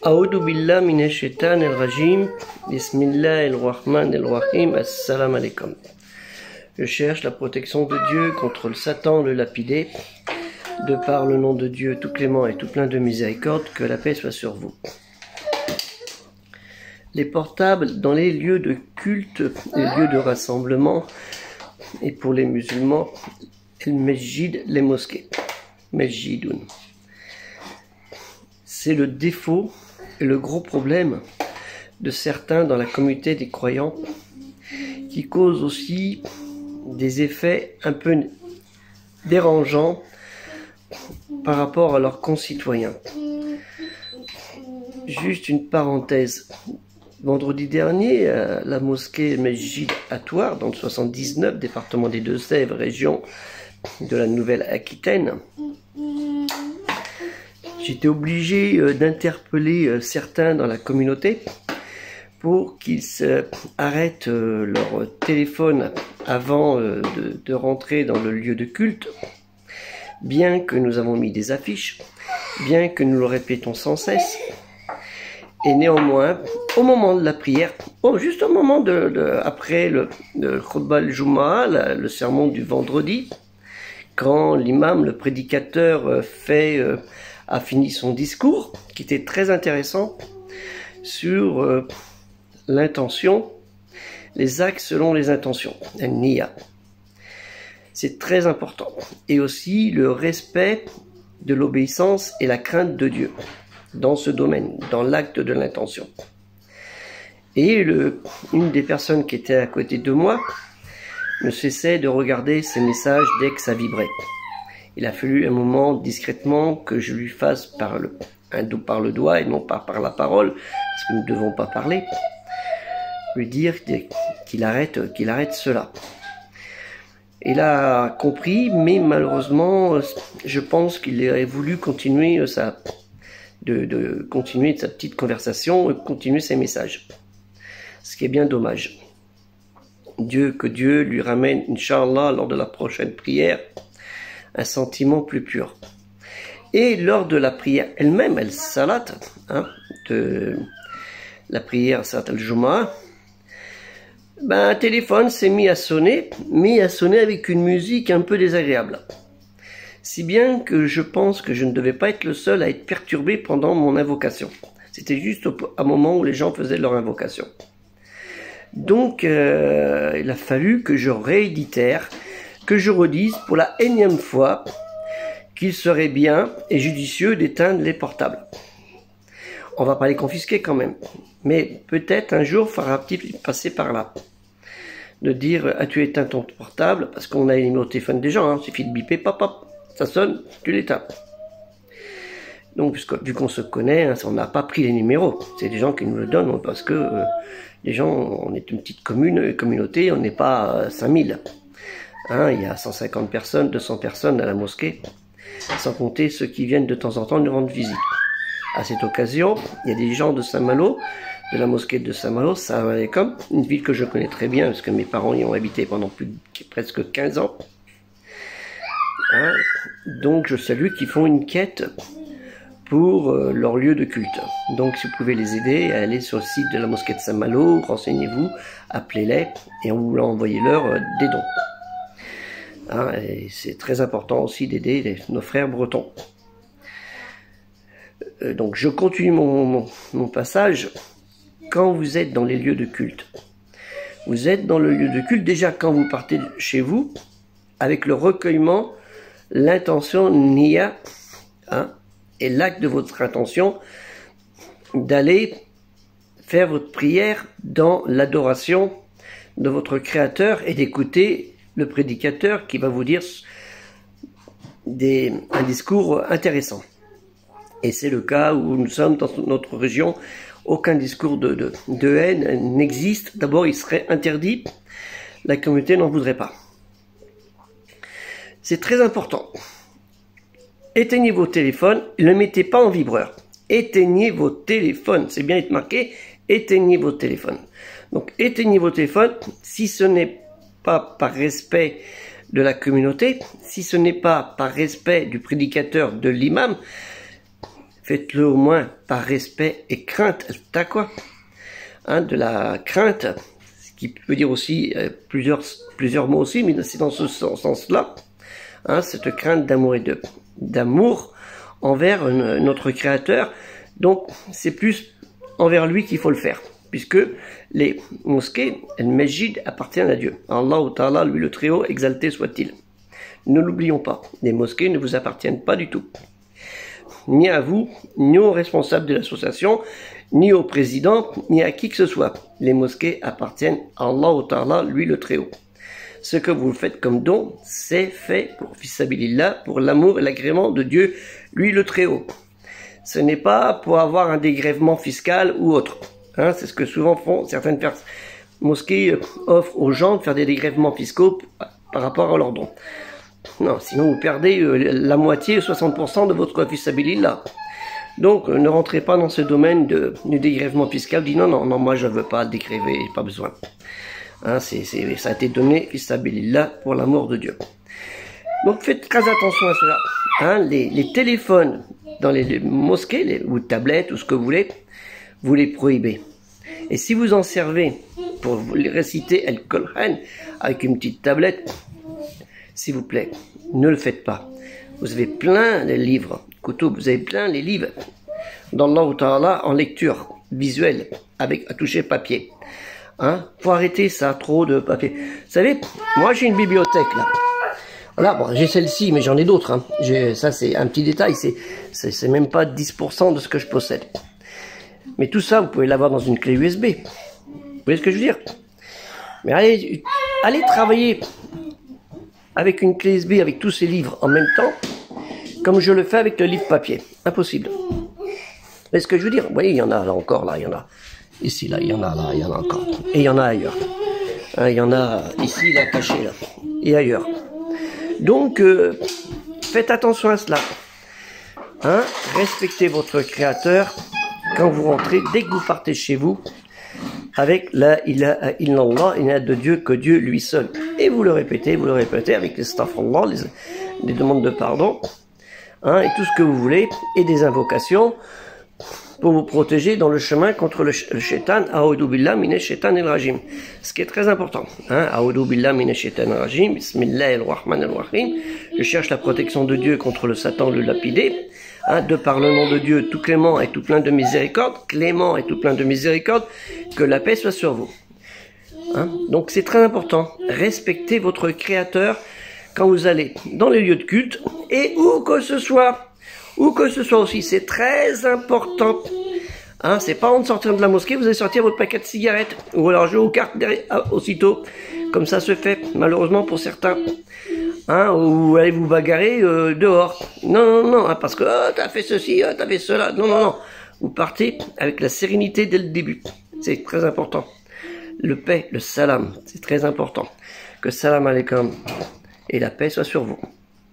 A'udhu billah minash shaitanir rajim. Bismillahir rahmanir rahim. Assalamu alaikum. Je cherche la protection de Dieu contre le Satan, le lapidé. De par le nom de Dieu tout clément et tout plein de miséricorde, que la paix soit sur vous. Les portables dans les lieux de culte, les lieux de rassemblement, et pour les musulmans, le mesjid, les mosquées. Mesjidoun. C'est le défaut et le gros problème de certains dans la communauté des croyants qui cause aussi des effets un peu dérangeants par rapport à leurs concitoyens. Juste une parenthèse. Vendredi dernier, à la mosquée Mesjid à Thouars, dans le 79, département des Deux-Sèvres, région de la Nouvelle-Aquitaine, j'étais obligé d'interpeller certains dans la communauté pour qu'ils arrêtent leur téléphone avant de rentrer dans le lieu de culte, bien que nous avons mis des affiches, bien que nous le répétons sans cesse. Et néanmoins, au moment de la prière, juste au moment après le khutbah al-Jumu'ah, le sermon du vendredi, quand l'imam, le prédicateur, a fini son discours, qui était très intéressant, sur l'intention, les actes selon les intentions, al-Niyya. C'est très important. Et aussi le respect de l'obéissance et la crainte de Dieu dans ce domaine, dans l'acte de l'intention. Et une des personnes qui était à côté de moi ne cessait de regarder ses messages dès que ça vibrait. Il a fallu un moment discrètement que je lui fasse par le doigt et non pas par la parole, parce que nous ne devons pas parler, lui dire qu'il arrête cela. Il a compris, mais malheureusement, je pense qu'il aurait voulu continuer continuer sa petite conversation et continuer ses messages. Ce qui est bien dommage. Que Dieu lui ramène, Inch'Allah, lors de la prochaine prière, un sentiment plus pur. Et lors de la prière elle-même, el-salat, de la prière salat al-Jumu'ah, un téléphone s'est mis à sonner, avec une musique un peu désagréable. Si bien que je pense que je ne devais pas être le seul à être perturbé pendant mon invocation. C'était juste un moment où les gens faisaient leur invocation. Donc, il a fallu que je rééditère, que je redise pour la énième fois qu'il serait bien et judicieux d'éteindre les portables. On va pas les confisquer quand même, mais peut-être un jour faudra-t-il passer par là. De dire, as-tu éteint ton portable? Parce qu'on a les numéros de téléphone des gens, il suffit de biper, pop, pop. Ça sonne, tu l'éteins. Donc, vu qu'on se connaît, on n'a pas pris les numéros. C'est des gens qui nous le donnent parce que les gens, on est une petite communauté, on n'est pas 5000. Il y a 150 personnes, 200 personnes à la mosquée, sans compter ceux qui viennent de temps en temps nous rendre visite. À cette occasion, il y a des gens de Saint-Malo, de la mosquée de Saint-Malo, comme une ville que je connais très bien, parce que mes parents y ont habité pendant presque 15 ans. Donc je salue qui font une quête pour leur lieu de culte. Donc si vous pouvez les aider à aller sur le site de la mosquée de Saint-Malo, renseignez-vous, appelez-les et envoyez-leur des dons. Et c'est très important aussi d'aider nos frères bretons. Donc je continue mon passage. Quand vous êtes dans les lieux de culte, vous êtes dans le lieu de culte déjà quand vous partez chez vous, avec le recueillement, l'intention niya, et l'acte de votre intention d'aller faire votre prière dans l'adoration de votre Créateur et d'écouter le prédicateur qui va vous dire un discours intéressant. Et c'est le cas où nous sommes dans notre région. Aucun discours de haine n'existe. D'abord, il serait interdit. La communauté n'en voudrait pas. C'est très important. Éteignez vos téléphones, ne le mettez pas en vibreur. Éteignez vos téléphones. C'est bien être marqué, éteignez vos téléphones. Donc, éteignez vos téléphones. Si ce n'est pas par respect de la communauté, si ce n'est pas par respect du prédicateur, de l'imam, faites-le au moins par respect et crainte. T'as quoi? De la crainte, ce qui peut dire aussi plusieurs mots aussi, mais c'est dans ce sens-là. Cette crainte d'amour et d'amour envers notre Créateur. Donc, c'est plus envers lui qu'il faut le faire, puisque les mosquées, al-Masjid, appartiennent à Dieu. Allah Ta'ala, lui le Très-Haut, exalté soit-il. Ne l'oublions pas, les mosquées ne vous appartiennent pas du tout. Ni à vous, ni aux responsables de l'association, ni au président, ni à qui que ce soit. Les mosquées appartiennent à Allah Ta'ala, lui le Très-Haut. Ce que vous faites comme don, c'est fait pour Fissabilillah, pour l'amour et l'agrément de Dieu, lui le Très-Haut. Ce n'est pas pour avoir un dégrèvement fiscal ou autre. C'est ce que souvent font certaines mosquées offrent aux gens de faire des dégrèvements fiscaux par rapport à leurs dons. Non, sinon vous perdez la moitié, 60% de votre Fissabilillah. Donc ne rentrez pas dans ce domaine du dégrèvement fiscal. Dis non, moi je veux pas dégréver, pas besoin. Ça a été donné Fissabilillah pour l'amour de Dieu. Donc faites très attention à cela. Les téléphones dans les mosquées, ou tablettes, ou ce que vous les prohibez. Et si vous en servez pour les réciter Al-Qur'an avec une petite tablette, s'il vous plaît, ne le faites pas. Vous avez plein de livres, Kutub, vous avez plein les livres d'Allah Ta'ala en lecture visuelle, à toucher papier. Faut arrêter ça, trop de papier. Vous savez, moi j'ai une bibliothèque là. Voilà, bon, j'ai celle-ci, mais j'en ai d'autres. Ça, c'est un petit détail, c'est même pas 10% de ce que je possède. Mais tout ça, vous pouvez l'avoir dans une clé USB. Vous voyez ce que je veux dire? Mais allez travailler avec une clé USB, avec tous ces livres en même temps, comme je le fais avec le livre papier. Impossible. Vous voyez ce que je veux dire? Vous voyez, il y en a là encore, là, il y en a. Ici, là, il y en a là, il y en a encore. Et il y en a ailleurs. Il y en a ici, là, caché, là. Et ailleurs. Donc, faites attention à cela. Respectez votre Créateur quand vous rentrez, dès que vous partez chez vous, avec la ilaha illallah, il n'y a de Dieu que Dieu lui seul. Et vous le répétez avec les astaghfirullah, les demandes de pardon, et tout ce que vous voulez, et des invocations pour vous protéger dans le chemin contre le shaitan. A'udhu billah minash shaitanir rajim. Ce qui est très important. A'udhu billah minash shaitanir rajim. Bismillahir rahmanir rahim. Je cherche la protection de Dieu contre le Satan, le lapidé. De par le nom de Dieu, tout clément et tout plein de miséricorde, clément et tout plein de miséricorde, que la paix soit sur vous. Donc c'est très important. Respectez votre Créateur quand vous allez dans les lieux de culte et où que ce soit. Où que ce soit aussi, c'est très important. C'est pas en sortir de la mosquée, vous allez sortir votre paquet de cigarettes, ou alors jouer aux cartes aussitôt, comme ça se fait, malheureusement pour certains. Ou allez vous bagarrer dehors. Non, parce que t'as fait ceci, t'as fait cela. Non. Vous partez avec la sérénité dès le début. C'est très important. Le paix, le salam, c'est très important. Que salam alaikum et la paix soit sur vous.